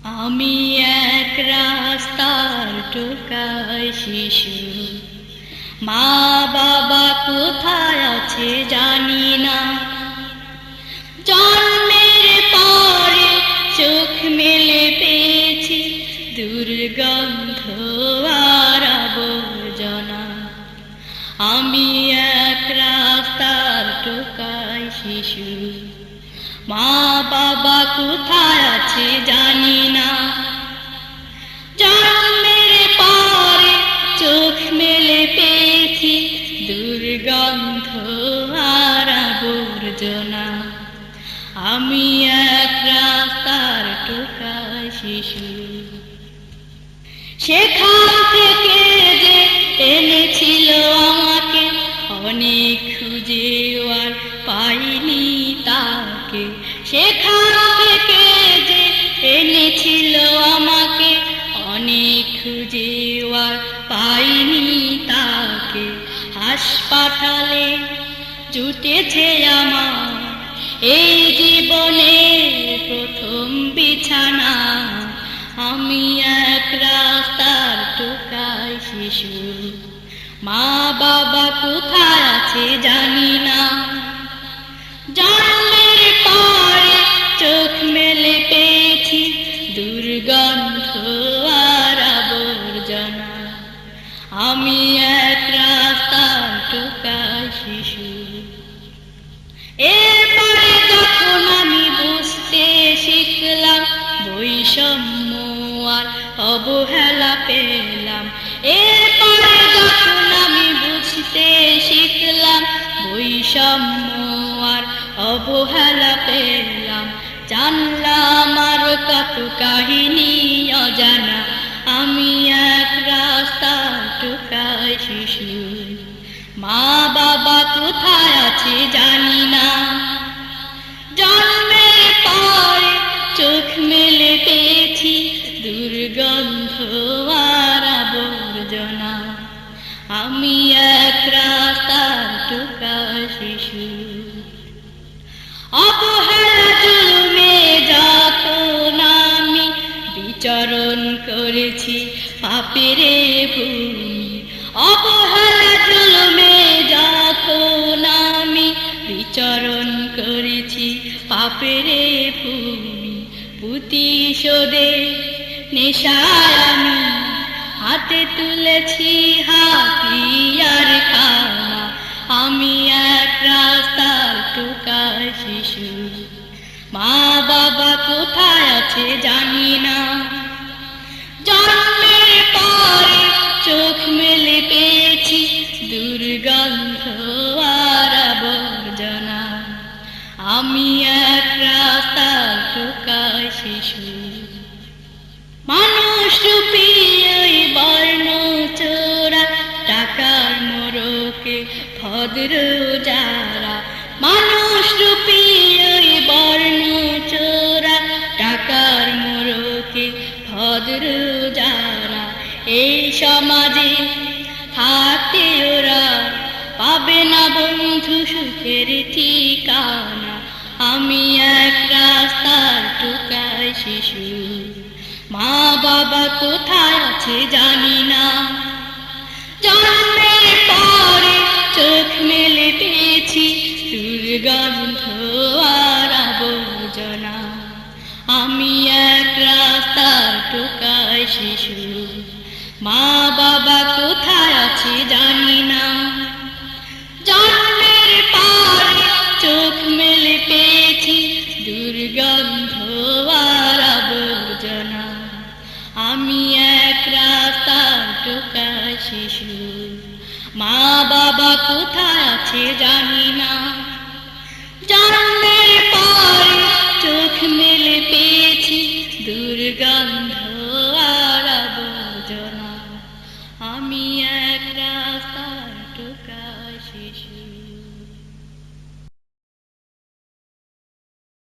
আমি এক রাস্তার টোকাই শিশু, মা বাবা কোথায় আছে জানি না। জন্মের পরে চোখ মেলে পেয়েছি দুর্গন্ধ আর আবর্জনা। আমি এক রাস্তার টোকাই শিশু, মা বাবা কোথায় আছে জানি না। জন্মের পরে চোখ মেলে পেয়েছি দুর্গন্ধ আর আবর্জনা। আমি এক রাস্তার টোকাই শিশু। সেখান থেকে যে এনেছিল আমাকে, অনেক খুঁজেও আর পাইনি তাকে। সেখান থেকে যে এনেছিল আমাকে, অনেক খুঁজেও আর পাইনি তাকে। হাসপাতালে জুটেছে আমার এই জীবনের প্রথম বিছানা। আমি এক রাস্তার টোকাই শিশু, মা বাবা কোথায় আছে জানি না। জন্মের পরে চোখ মেলে পেয়েছি দুর্গন্ধ আর আবর্জনা। আমি এক রাস্তার টোকাই শিশু। এরপরে যখন আমি বুঝতে শিখলাম, বৈষম্য আর অবহেলা পেলাম। এরপরে যখন আমি বুঝতে শিখলাম, বৈষম্য আর অবহেলা পেলাম। জানলাম আর কত কাহিনী অজানা। আমি এক রাস্তার টোকাই শিশু, মা বাবা কোথায় আছে জানি না। জন্মের পরে চোখ মেলে পেয়েছি দুর্গন্ধ আর আবর্জনা। আমি এক রাস্তার টোকাই শিশু। অবহেলা জুলুমে যখন আমি বিচরণ করেছি পাপের ভূমি। অবহেলা জুলুমে যখন আমি বিচরণ করেছি পাপের ভূমি। প্রতিশোধে নেশায় আমি হাতে তুলেছি হাতিয়ার খানা। আমি এক রাস্তার টোকাই শিশু, মা বাবা কোথায় আছে জানি না। জন্মের পরে চোখ মেলে পেয়েছি দুর্গন্ধ আর আবর্জনা। আমি এক রাস্তার টোকাই শিশু। মানুষ রূপী ওই বর্ণ চোরা, টাকার মোড়কে ভদ্র যারা। মানুষ রূপী ওই বর্ণ চোরা, টাকার মোড়কে ভদ্র যারা। এই সমাজে থাকতে ওরা পাবে না বন্ধু সুখের ঠিকানা। আমি এক রাস্তার টোকাই শিশু, মা বাবা কোথায় আছে জানি না। জন্মের পরে চোখ মেলে পেয়েছি দুর্গন্ধ আর আবর্জনা। আমি এক রাস্তার টোকাই শিশু, মা বাবা কোথায় আছে জানি না। জন্মের পরে চোখ মেলে পেয়েছি দুর্গন্ধ আর আবর্জনা। আমি এক রাস্তার টোকাই শিশু, মা বাবা কোথায় আছে জানি না। জন্মের পরে চোখ মেলে পেয়েছি দুর্গন্ধ